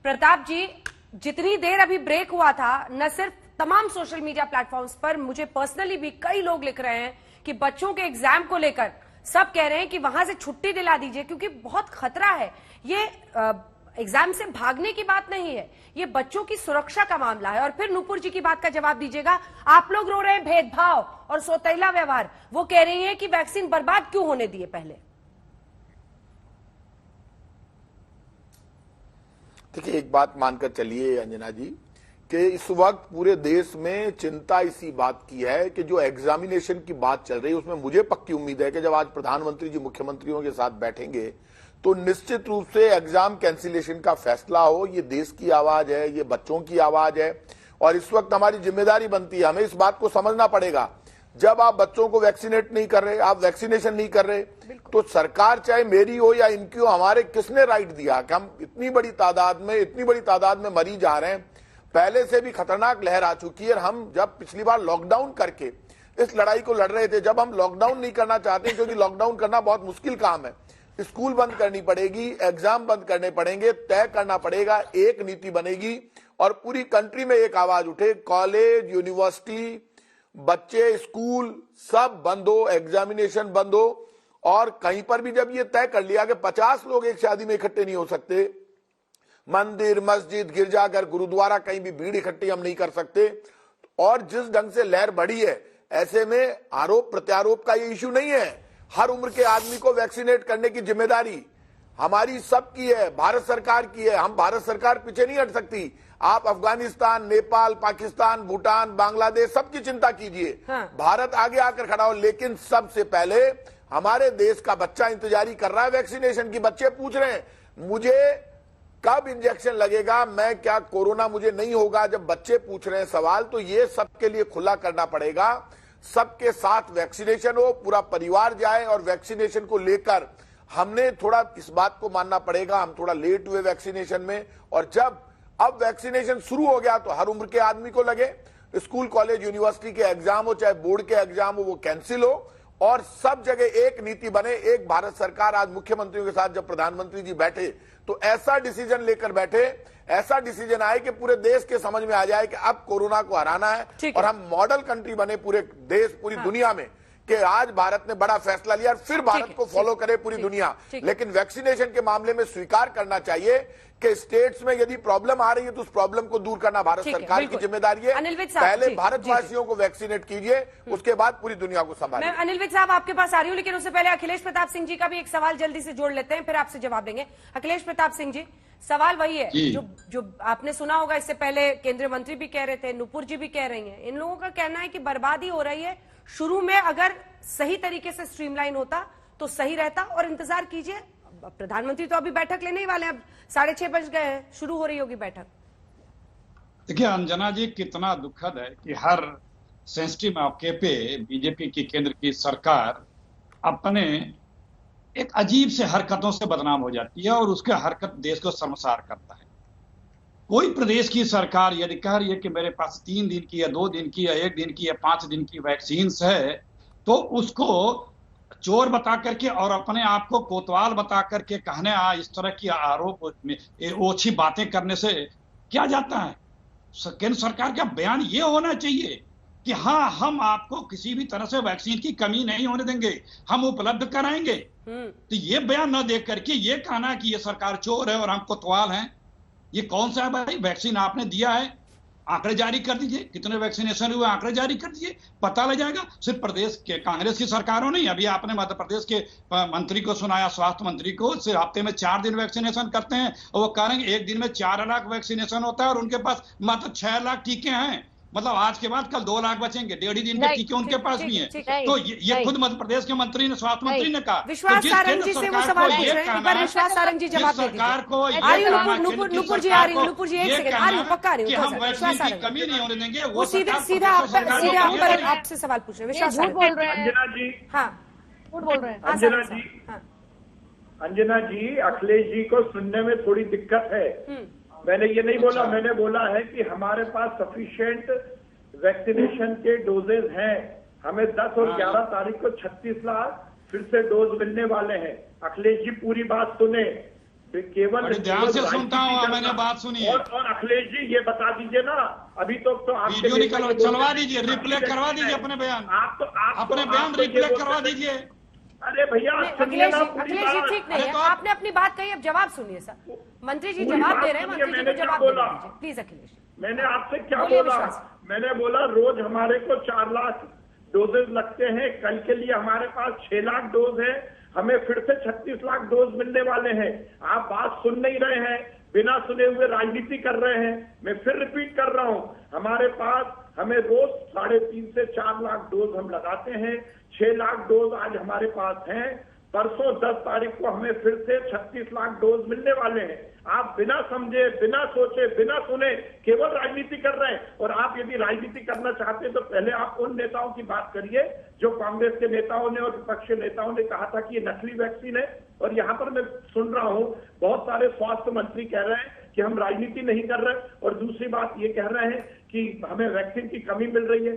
प्रताप जी, जितनी देर अभी ब्रेक हुआ था, न सिर्फ तमाम सोशल मीडिया प्लेटफॉर्म्स पर, मुझे पर्सनली भी कई लोग लिख रहे हैं कि बच्चों के एग्जाम को लेकर सब कह रहे हैं कि वहां से छुट्टी दिला दीजिए क्योंकि बहुत खतरा है। ये एग्जाम से भागने की बात नहीं है, ये बच्चों की सुरक्षा का मामला है। और फिर नुपुर जी की बात का जवाब दीजिएगा। आप लोग रो रहे हैं भेदभाव और सौतेला व्यवहार, वो कह रही हैं कि वैक्सीन बर्बाद क्यों होने दिए पहले। देखिए, एक बात मानकर चलिए अंजना जी कि इस वक्त पूरे देश में चिंता इसी बात की है कि जो एग्जामिनेशन की बात चल रही है उसमें मुझे पक्की उम्मीद है कि जब आज प्रधानमंत्री जी मुख्यमंत्रियों के साथ बैठेंगे तो निश्चित रूप से एग्जाम कैंसिलेशन का फैसला हो। ये देश की आवाज है, ये बच्चों की आवाज है और इस वक्त हमारी जिम्मेदारी बनती है, हमें इस बात को समझना पड़ेगा। जब आप बच्चों को वैक्सीनेट नहीं कर रहे, आप वैक्सीनेशन नहीं कर रहे, तो सरकार चाहे मेरी हो या इनकी हो, हमारे किसने राइट दिया कि हम इतनी बड़ी तादाद में मरीज जा रहे हैं। पहले से भी खतरनाक लहर आ चुकी है। हम जब पिछली बार लॉकडाउन करके इस लड़ाई को लड़ रहे थे, जब हम लॉकडाउन नहीं करना चाहते क्योंकि लॉकडाउन करना बहुत मुश्किल काम है, स्कूल बंद करनी पड़ेगी, एग्जाम बंद करने पड़ेंगे, तय करना पड़ेगा, एक नीति बनेगी और पूरी कंट्री में एक आवाज उठे, कॉलेज, यूनिवर्सिटी, बच्चे, स्कूल सब बंद हो, एग्जामिनेशन बंद हो। और कहीं पर भी जब ये तय कर लिया कि 50 लोग एक शादी में इकट्ठे नहीं हो सकते, मंदिर, मस्जिद, गिरजाघर, गुरुद्वारा, कहीं भी भीड़ इकट्ठी हम नहीं कर सकते, और जिस ढंग से लहर बढ़ी है, ऐसे में आरोप प्रत्यारोप का ये इश्यू नहीं है। हर उम्र के आदमी को वैक्सीनेट करने की जिम्मेदारी हमारी सबकी है, भारत सरकार की है। हम भारत सरकार पीछे नहीं हट सकती। आप अफगानिस्तान, नेपाल, पाकिस्तान, भूटान, बांग्लादेश सबकी चिंता कीजिए, हाँ। भारत आगे आकर खड़ा हो, लेकिन सबसे पहले हमारे देश का बच्चा इंतजारी कर रहा है वैक्सीनेशन की। बच्चे पूछ रहे हैं मुझे कब इंजेक्शन लगेगा, मैं क्या कोरोना मुझे नहीं होगा। जब बच्चे पूछ रहे हैं सवाल, तो ये सबके लिए खुला करना पड़ेगा। सबके साथ वैक्सीनेशन हो, पूरा परिवार जाए और वैक्सीनेशन को लेकर हमने थोड़ा इस बात को मानना पड़ेगा, हम थोड़ा लेट हुए वैक्सीनेशन में। और जब अब वैक्सीनेशन शुरू हो गया तो हर उम्र के आदमी को लगे। स्कूल, कॉलेज, यूनिवर्सिटी के एग्जाम हो, चाहे बोर्ड के एग्जाम हो, वो कैंसिल हो और सब जगह एक नीति बने, एक भारत सरकार। आज मुख्यमंत्रियों के साथ जब प्रधानमंत्री जी बैठे तो ऐसा डिसीजन लेकर बैठे, ऐसा डिसीजन आए कि पूरे देश के समझ में आ जाए कि अब कोरोना को हराना है और हम मॉडल कंट्री बने पूरे देश, पूरी दुनिया में, कि आज भारत ने बड़ा फैसला लिया और फिर भारत को फॉलो करे पूरी दुनिया। लेकिन वैक्सीनेशन के मामले में स्वीकार करना चाहिए कि स्टेट्स में यदि प्रॉब्लम आ रही है तो उस प्रॉब्लम को दूर करना भारत सरकार की जिम्मेदारी है। पहले भारतवासियों को वैक्सीनेट कीजिए, उसके बाद पूरी दुनिया को संभालिए। मैं अनिल विज साहब आपके पास आ रही हूँ, लेकिन उससे पहले अखिलेश प्रताप सिंह जी का भी एक सवाल जल्दी से जोड़ लेते हैं, फिर आपसे जवाब देंगे। अखिलेश प्रताप सिंह जी, सवाल वही है जो आपने सुना होगा, इससे पहले केंद्रीय मंत्री भी कह रहे थे, नुपुर जी भी कह रही हैं। इन लोगों का कहना है कि बर्बादी हो रही है। शुरू में अगर सही तरीके से स्ट्रीमलाइन होता तो सही रहता, और इंतजार कीजिए, प्रधानमंत्री तो अभी बैठक लेने ही वाले हैं, अब 6:30 बज गए हैं, शुरू हो रही होगी बैठक। देखिए अंजना जी, कितना दुखद है कि हर सेंसिटिव मौके पे बीजेपी की केंद्र की सरकार अपने एक अजीब से हरकतों से बदनाम हो जाती है और उसके हरकत देश को शर्मसार करता है। कोई प्रदेश की सरकार यदि कह रही है कि मेरे पास 3 दिन की या 2 दिन की या 1 दिन की या 5 दिन की वैक्सीन है, तो उसको चोर बता करके और अपने आप को कोतवाल बता करके कहने इस तरह की आरोप ओछी बातें करने से क्या जाता है। केंद्र सरकार का बयान ये होना चाहिए कि हाँ, हम आपको किसी भी तरह से वैक्सीन की कमी नहीं होने देंगे, हम उपलब्ध कराएंगे। तो ये बयान न देख करके ये कहना कि ये सरकार चोर है और हम कोतवाल हैं, ये कौन सा है भाई। वैक्सीन आपने दिया है, आंकड़े जारी कर दीजिए, कितने वैक्सीनेशन हुए आंकड़े जारी कर दीजिए, पता लग जाएगा। सिर्फ प्रदेश के कांग्रेस की सरकारों नहीं, अभी आपने मध्य प्रदेश के मंत्री को सुनाया, स्वास्थ्य मंत्री को, सिर्फ हफ्ते में 4 दिन वैक्सीनेशन करते हैं और वो कह रहे हैं 1 दिन में 4 लाख वैक्सीनेशन होता है और उनके पास मात्र 6 लाख टीके हैं। मतलब आज के बाद कल 2 लाख बचेंगे, 1.5 दिन के टीके उनके पास भी हैं। तो ये खुद मध्य प्रदेश के मंत्री ने, स्वास्थ्य मंत्री ने कहा। विश्वास सारंग जी से वो सवाल पूछ रहे हैं, पर विश्वास सारंग जी जवाब दे दीजिए। सरकार को नुपुर जी आ रही, नुपुर जी एक सेकंड आ रही हूँ, पक्का आ रही हूँ। हम वैक्सीन की कमी नहीं होने देंगे, वो सीधा आपसे सवाल पूछ रहे हैं। विश्वास झूठ बोल रहे हैं अंजना जी, हाँ झूठ बोल रहे हैं अंजना जी, अखिलेश जी को सुनने में थोड़ी दिक्कत है। मैंने ये नहीं बोला, मैंने बोला है कि हमारे पास सफिशिएंट वैक्सीनेशन के डोजेज हैं। हमें 10 और 11 तारीख को 36 लाख फिर से डोज मिलने वाले हैं। अखिलेश जी पूरी बात सुने, केवल बड़े ध्यान से सुनता हूँ, राजनीति मैंने करना। बात सुनी है। और अखिलेश जी ये बता दीजिए ना, अभी तो आपके वीडियो नेता निकलवा, ये बोलते चलवा हैं दीजिए, कि रिप्ले करवा दीजिए अपने बयान, अपने बयान तो ये रिप्ले बोलते करवा हैं- दीजिए। अरे भैया नहीं, सुनिए अखिलेश ना जी, पूरी अखिलेश जी बात। ठीक नहीं अरे है, तो आप- आपने अपनी बात कही, अब जवाब सुनिए सर। मंत्री जी पूरी जवाब बात दे रहे हैं, सुनिए, मंत्री जी मैंने को क्या जवाब बोला? देना प्लीज अखिलेश। मैंने आपसे क्या बोलिए बोला? विश्वास। मैंने बोला रोज हमारे को 4 लाख डोजेज लगते हैं, कल के लिए हमारे पास 6 लाख डोज है, हमें फिर से 36 लाख डोज मिलने वाले हैं। आप बात सुन नहीं रहे हैं, बिना सुने हुए राजनीति कर रहे हैं। मैं फिर रिपीट कर रहा हूं, हमारे पास हमें रोज 3.5 से 4 लाख डोज हम लगाते हैं। 6 लाख डोज आज हमारे पास हैं। परसों 10 तारीख को हमें फिर से 36 लाख डोज मिलने वाले हैं। आप बिना समझे, बिना सोचे, बिना सुने केवल राजनीति कर रहे हैं। और आप यदि राजनीति करना चाहते हैं तो पहले आप उन नेताओं की बात करिए जो कांग्रेस के नेताओं ने और विपक्ष के नेताओं ने कहा था कि ये नकली वैक्सीन है। और यहाँ पर मैं सुन रहा हूँ बहुत सारे स्वास्थ्य मंत्री कह रहे हैं कि हम राजनीति नहीं कर रहे, और दूसरी बात ये कह रहे हैं कि हमें वैक्सीन की कमी मिल रही है।